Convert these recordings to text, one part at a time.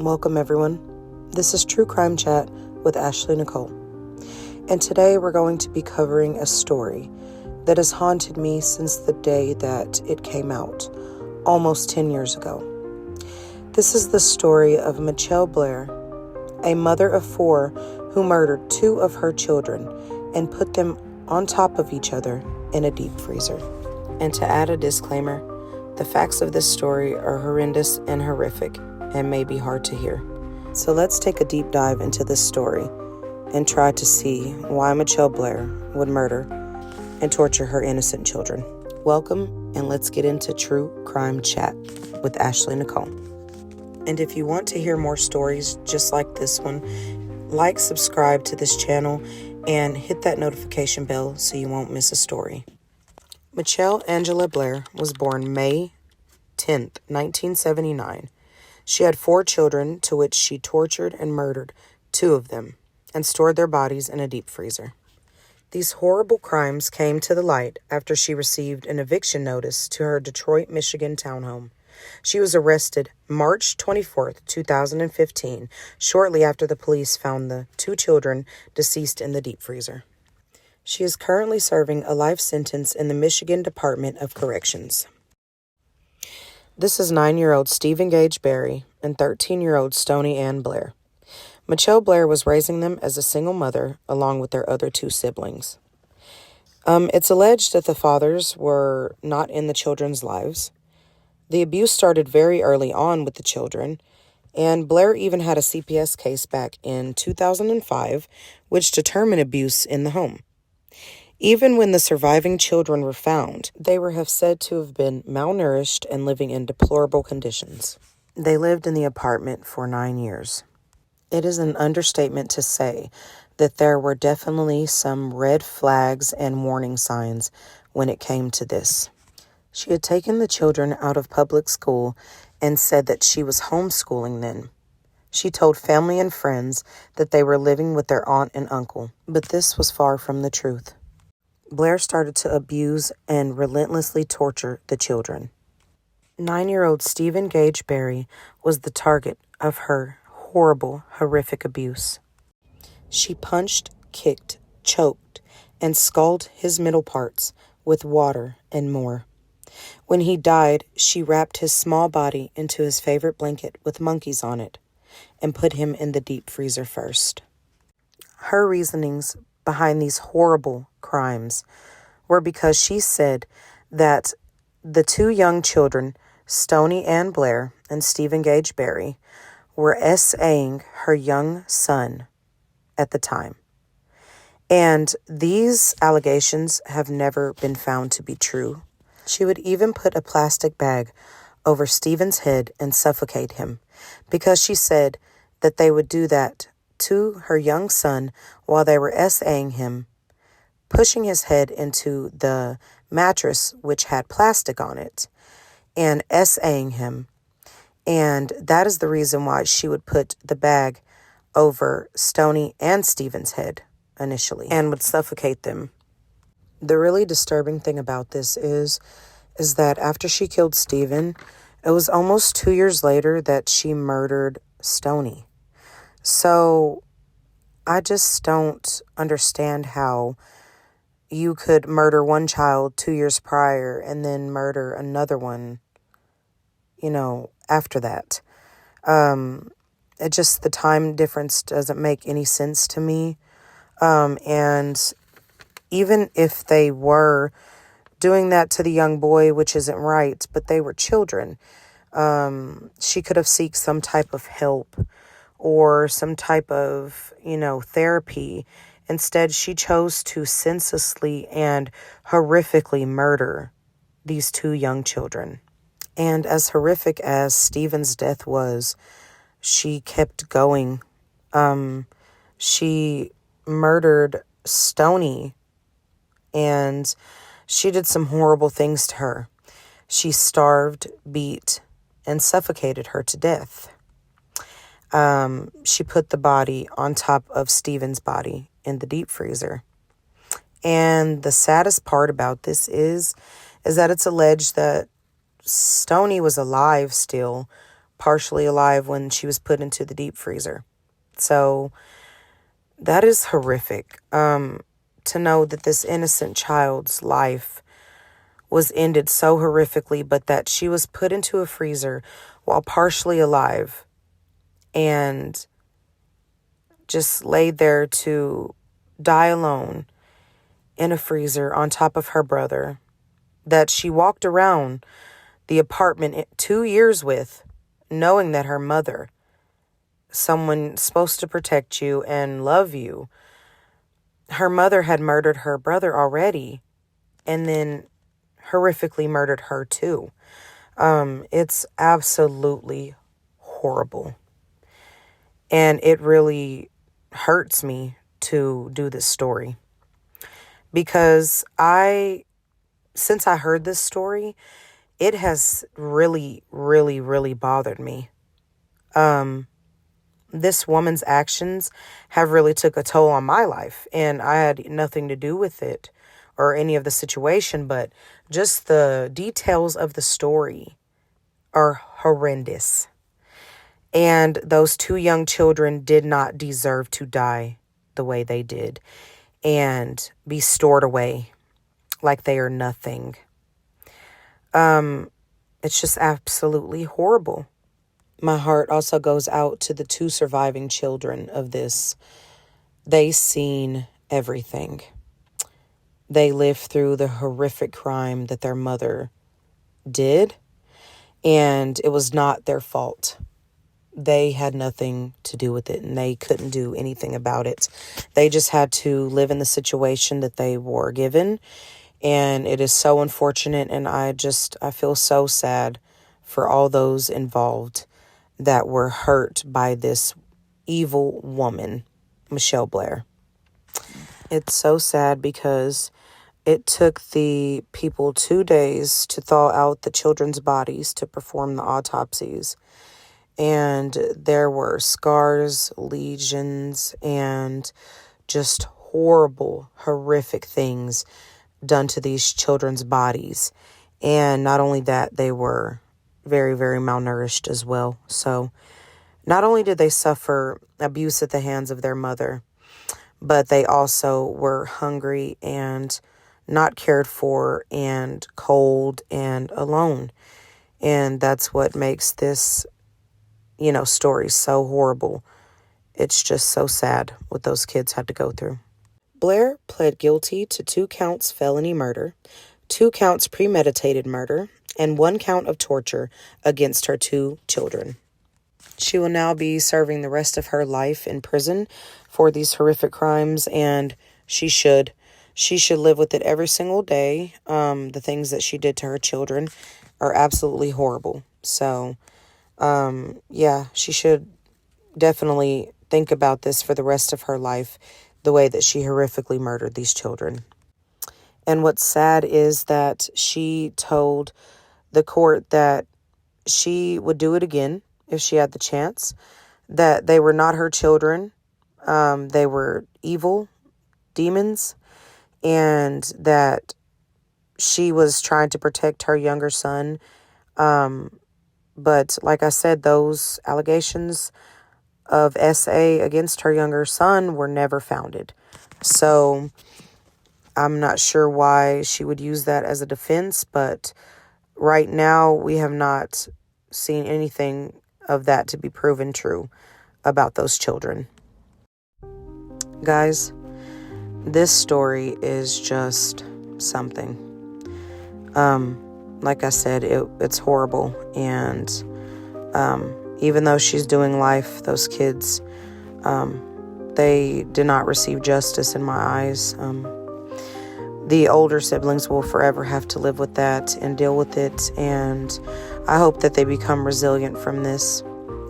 Welcome, everyone. This is True Crime Chat with Ashley Nicole. And today we're going to be covering a story that has haunted me since the day that it came out, almost 10 years ago. This is the story of Mitchell Blair, a mother of 4 who murdered 2 of her children and put them on top of each other in a deep freezer. And to add a disclaimer, the facts of this story are horrendous and horrific and may be hard to hear. So let's take a deep dive into this story and try to see why Mitchell Blair would murder and torture her innocent children. Welcome, and let's get into True Crime Chat with Ashley Nicole. And if you want to hear more stories just like this one, like, subscribe to this channel, and hit that notification bell so you won't miss a story. Mitchell Angela Blair was born May 10th, 1979. She had 4 children, to which she tortured and murdered 2 of them and stored their bodies in a deep freezer. These horrible crimes came to the light after she received an eviction notice to her Detroit, Michigan townhome. She was arrested March 24th, 2015, shortly after the police found the 2 children deceased in the deep freezer. She is currently serving a life sentence in the Michigan Department of Corrections. This is 9-year-old Stephen Gage Berry and 13-year-old Stony Ann Blair. Mitchell Blair was raising them as a single mother along with their other 2 siblings. It's alleged that the fathers were not in the children's lives. The abuse started very early on with the children, and Blair even had a CPS case back in 2005, which determined abuse in the home. Even when the surviving children were found, they were said to have been malnourished and living in deplorable conditions. They lived in the apartment for 9 years. It is an understatement to say that there were definitely some red flags and warning signs when it came to this. She had taken the children out of public school and said that she was homeschooling them. She told family and friends that they were living with their aunt and uncle, but this was far from the truth. Blair started to abuse and relentlessly torture the children. 9-year-old Stephen Gage Berry was the target of her horrible, horrific abuse. She punched, kicked, choked, and scalded his middle parts with water and more. When he died, she wrapped his small body into his favorite blanket with monkeys on it and put him in the deep freezer first. Her reasonings behind these horrible crimes were because she said that the 2 young children, Stony Ann Blair and Stephen Gage Berry, were SAing her young son at the time. And these allegations have never been found to be true. She would even put a plastic bag over Stephen's head and suffocate him because she said that they would do that to her young son while they were SAing him, pushing his head into the mattress, which had plastic on it, and SAing him. And that is the reason why she would put the bag over Stony and Stephen's head initially and would suffocate them. The really disturbing thing about this is that after she killed Stephen, it was almost 2 years later that she murdered Stony. So I just don't understand how you could murder one child 2 years prior and then murder another one, after that. The time difference doesn't make any sense to me. And even if they were doing that to the young boy, which isn't right, but they were children, she could have sought some type of help or some type of, therapy. Instead, she chose to senselessly and horrifically murder these 2 young children. And as horrific as Stephen's death was, she kept going. She murdered Stony, and she did some horrible things to her. She starved, beat, and suffocated her to death. She put the body on top of Stephen's body in the deep freezer. And the saddest part about this is that it's alleged that Stony was alive still partially alive when she was put into the deep freezer. So that is horrific. To know that this innocent child's life was ended so horrifically, but that she was put into a freezer while partially alive and just laid there to die alone in a freezer on top of her brother that she walked around the apartment 2 years with, knowing that her mother, someone supposed to protect you and love you, her mother had murdered her brother already and then horrifically murdered her too. It's absolutely horrible. And it really hurts me to do this story because since I heard this story, it has really, really, really bothered me. This woman's actions have really took a toll on my life, and I had nothing to do with it or any of the situation, but just the details of the story are horrendous. And those 2 young children did not deserve to die the way they did and be stored away like they are nothing. It's just absolutely horrible. My heart also goes out to the 2 surviving children of this. They seen everything. They lived through the horrific crime that their mother did, and it was not their fault. They had nothing to do with it, and they couldn't do anything about it. They just had to live in the situation that they were given, and it is so unfortunate, and I feel so sad for all those involved that were hurt by this evil woman, Mitchell Blair. It's so sad because it took the people 2 days to thaw out the children's bodies to perform the autopsies. And there were scars, lesions, and just horrible, horrific things done to these children's bodies. And not only that, they were very, very malnourished as well. So not only did they suffer abuse at the hands of their mother, but they also were hungry and not cared for and cold and alone. And that's what makes this, story so horrible. It's just so sad what those kids had to go through. Blair pled guilty to 2 counts felony murder, 2 counts premeditated murder, and 1 count of torture against her 2 children. She will now be serving the rest of her life in prison for these horrific crimes, and she should live with it every single day. The things that she did to her children are absolutely horrible. So, she should definitely think about this for the rest of her life, the way that she horrifically murdered these children. And what's sad is that she told the court that she would do it again if she had the chance, that they were not her children. They were evil demons, and that she was trying to protect her younger son. But like I said, those allegations of SA against her younger son were never founded. So I'm not sure why she would use that as a defense, but right now we have not seen anything of that to be proven true about those children. Guys, this story is just something. Like I said, it's horrible. And even though she's doing life, those kids, they did not receive justice in my eyes. The older siblings will forever have to live with that and deal with it. And I hope that they become resilient from this.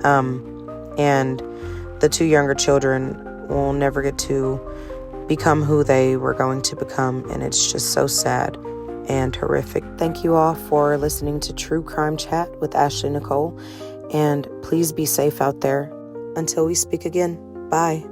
And the 2 younger children will never get to become who they were going to become. And it's just so sad and horrific. Thank you all for listening to True Crime Chat with Ashley Nicole. And please be safe out there. Until we speak again. Bye.